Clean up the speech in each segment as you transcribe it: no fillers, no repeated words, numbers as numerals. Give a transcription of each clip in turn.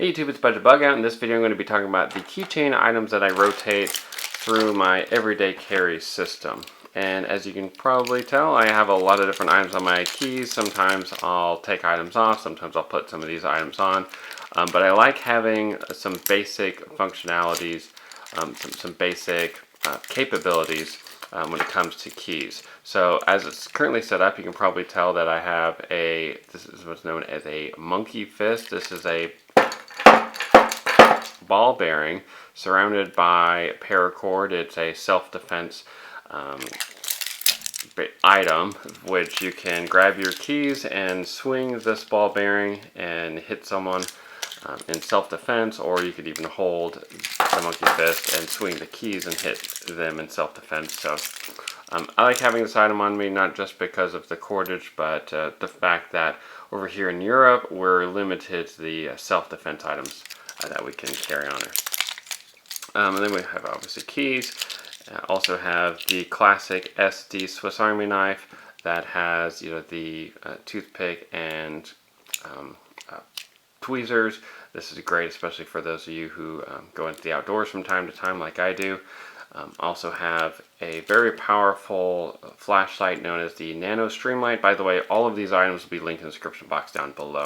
Hey YouTube, it's Bugout. In this video I'm going to be talking about the keychain items that I rotate through my everyday carry system. And as you can probably tell, I have a lot of different items on my keys. Sometimes I'll take items off, sometimes I'll put some of these items on. But I like having some basic functionalities, some basic capabilities when it comes to keys. So as it's currently set up, you can probably tell that I have this is what's known as a monkey fist. This is a ball bearing surrounded by paracord. It's a self-defense item, which you can grab your keys and swing this ball bearing and hit someone in self-defense, or you could even hold the monkey fist and swing the keys and hit them in self-defense. So I like having this item on me, not just because of the cordage, but the fact that over here in Europe we're limited to the self-defense items that we can carry on her. And then we have obviously keys. Also have the classic SD Swiss Army knife that has the toothpick and tweezers. This is great, especially for those of you who go into the outdoors from time to time like I do. Also have a very powerful flashlight known as the Nano Streamlight. By the way, all of these items will be linked in the description box down below.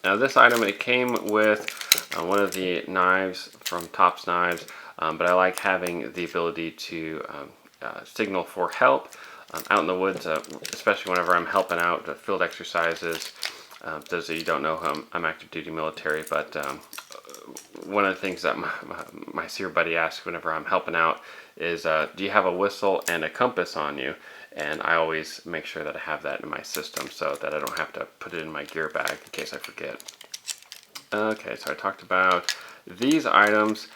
Now this item, it came with one of the knives from Tops Knives, but I like having the ability to signal for help out in the woods, especially whenever I'm helping out field exercises. Those of you who don't know, I'm active duty military, but one of the things that my SEER buddy asks whenever I'm helping out is, do you have a whistle and a compass on you? And I always make sure that I have that in my system so that I don't have to put it in my gear bag in case I forget. Okay, so I talked about these items,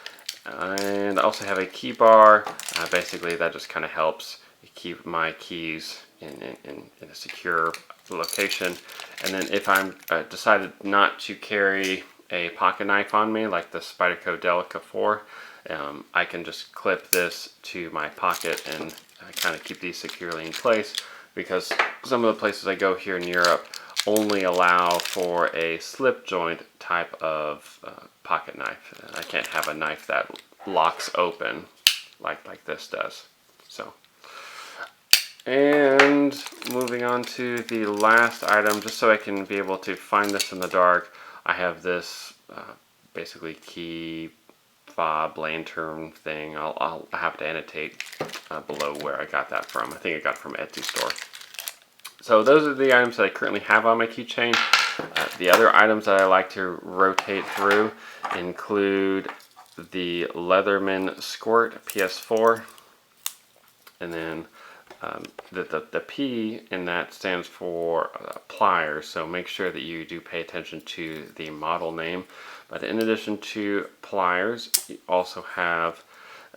and I also have a key bar. Basically, that just kind of helps keep my keys in a secure location. And then if I'm decided not to carry a pocket knife on me, like the Spyderco Delica 4, I can just clip this to my pocket and kind of keep these securely in place, because some of the places I go here in Europe only allow for a slip joint type of pocket knife. I can't have a knife that locks open like this does. So, and moving on to the last item, just so I can be able to find this in the dark, I have this basically key fob lantern thing. I'll have to annotate below where I got that from. I think I got it from Etsy store. So those are the items that I currently have on my keychain. The other items that I like to rotate through include the Leatherman Squirt PS4, and then the P in that stands for pliers, so make sure that you do pay attention to the model name. But in addition to pliers, you also have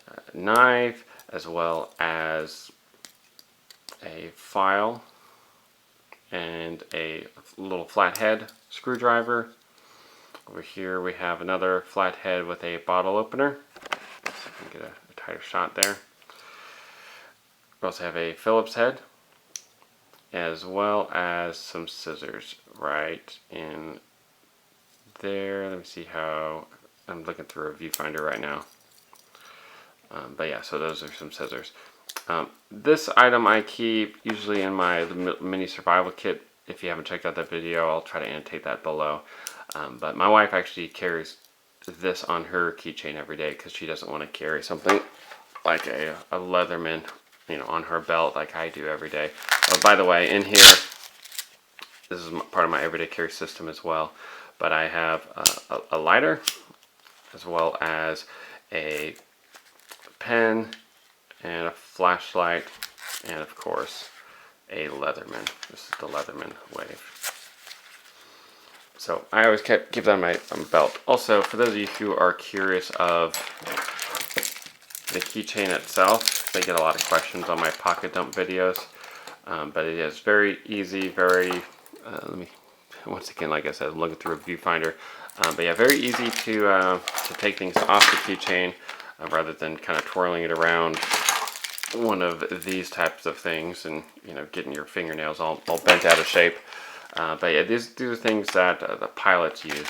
a knife as well as a file and a little flathead screwdriver. Over here we have another flathead with a bottle opener. Let's see if we can get a tighter shot there. We also have a Phillips head, as well as some scissors right in there. Let me see how, I'm looking through a viewfinder right now. But yeah, so those are some scissors. This item I keep usually in my mini survival kit. If you haven't checked out that video, I'll try to annotate that below. But my wife actually carries this on her keychain every day because she doesn't want to carry something like a Leatherman, on her belt like I do every day. Oh, by the way, in here, this is part of my everyday carry system as well, but I have a lighter, as well as a pen and a flashlight, and of course a Leatherman. This is the Leatherman Wave. So I always keep that on my belt. Also, for those of you who are curious of the keychain itself, they get a lot of questions on my pocket dump videos, but it is very easy, very, let me, once again, like I said, I'm looking through a viewfinder, but yeah, very easy to take things off the keychain rather than kind of twirling it around one of these types of things and, getting your fingernails all bent out of shape. But yeah, these are things that the pilots use.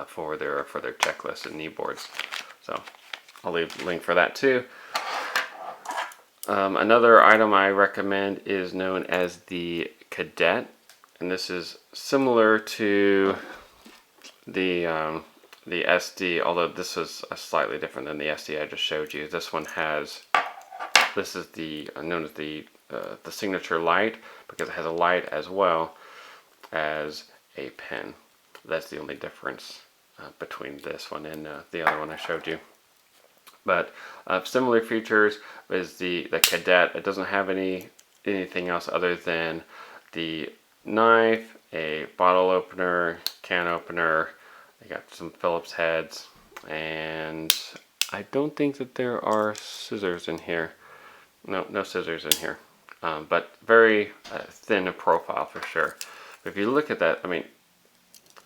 for their checklist and knee boards. So I'll leave a link for that too. Another item I recommend is known as the Cadet, and this is similar to the SD, although this is slightly different than the SD I just showed you. This one has, this is the known as the signature light, because it has a light as well as a pen. That's the only difference between this one and the other one I showed you. But similar features is the Cadet. It doesn't have anything else other than the knife, a bottle opener, can opener. I got some Phillips heads, and I don't think that there are scissors in here. No scissors in here. But very thin profile for sure. But if you look at that, I mean,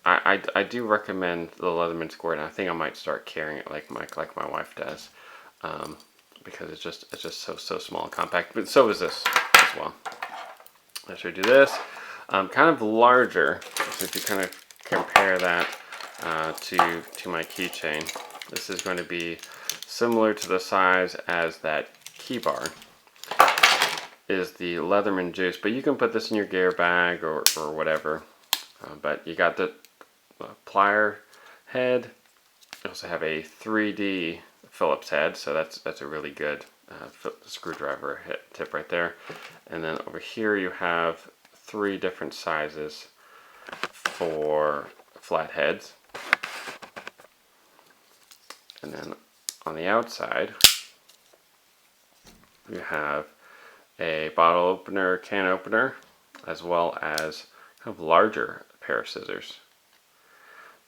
I do recommend the Leatherman Squirt, and I think I might start carrying it like my wife does, because it's just so small and compact. But so is this as well. I should do this. Kind of larger. So if you kind of compare that to my keychain, this is going to be similar to the size as that key bar. Is the Leatherman Juice, but you can put this in your gear bag or whatever. But you got the plier head. You also have a 3D Phillips head, so that's a really good screwdriver tip right there. And then over here you have 3 different sizes for flat heads. And then on the outside you have a bottle opener, can opener, as well as kind of larger pair of scissors.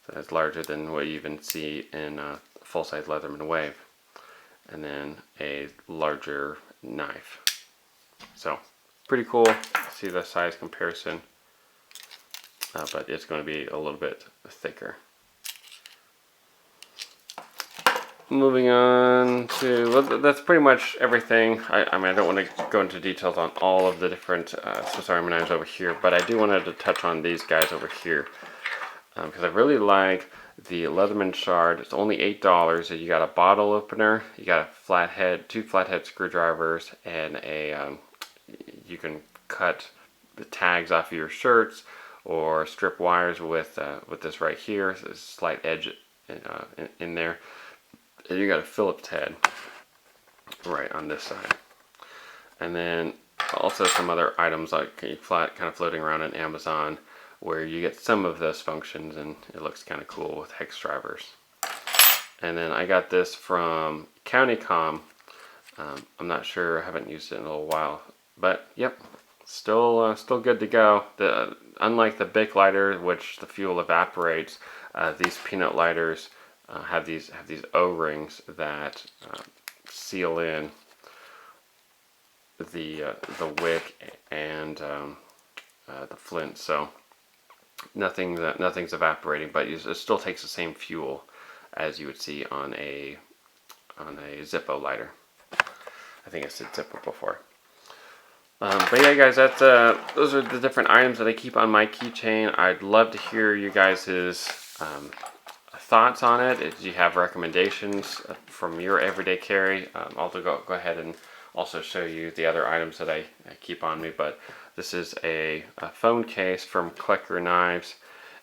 So that's larger than what you even see in a full-size Leatherman Wave. And then a larger knife. So pretty cool. See the size comparison, but it's going to be a little bit thicker. Moving on to, well, that's pretty much everything. I mean, I don't want to go into details on all of the different Swiss Army knives over here, but I do want to touch on these guys over here, because I really like the Leatherman Shard. It's only $8. You got a bottle opener, you got a flathead, 2 flathead screwdrivers, and a you can cut the tags off of your shirts or strip wires with this right here. So there's a slight edge in there. And you got a Phillips head right on this side, and then also some other items like kind of floating around on Amazon, where you get some of those functions, and it looks kind of cool with hex drivers. And then I got this from CountyCom. I'm not sure, I haven't used it in a little while, but yep, still good to go. Unlike the Bic lighter, which the fuel evaporates, these peanut lighters have these O-rings that seal in the wick and the flint, so nothing's evaporating, but it still takes the same fuel as you would see on a Zippo lighter. I think I said Zippo before. But yeah, guys, that's those are the different items that I keep on my keychain. I'd love to hear you guys' thoughts on it. If you have recommendations from your everyday carry, I'll go ahead and also show you the other items that I keep on me. But this is a phone case from Klecker Knives,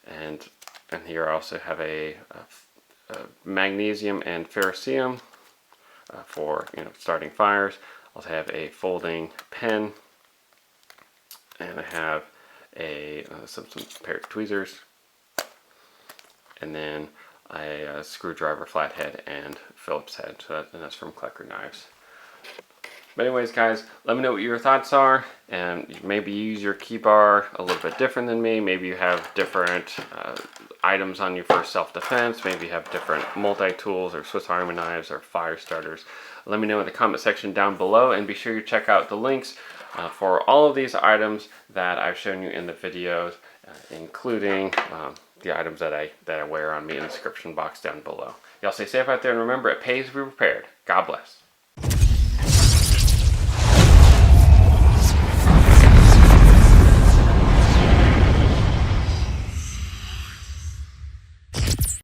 and here I also have a magnesium and ferrocerium for starting fires. I also have a folding pen, and I have some pair of tweezers, and then a screwdriver flathead and Phillips head. So that's from Klecker Knives. But anyways, guys, let me know what your thoughts are, and maybe you use your key bar a little bit different than me. Maybe you have different items on you for self-defense. Maybe you have different multi-tools or Swiss Army knives or fire starters. Let me know in the comment section down below, and be sure you check out the links for all of these items that I've shown you in the videos, including the items that I wear on me in the description box down below. Y'all stay safe out there, and remember, it pays to be prepared. God bless.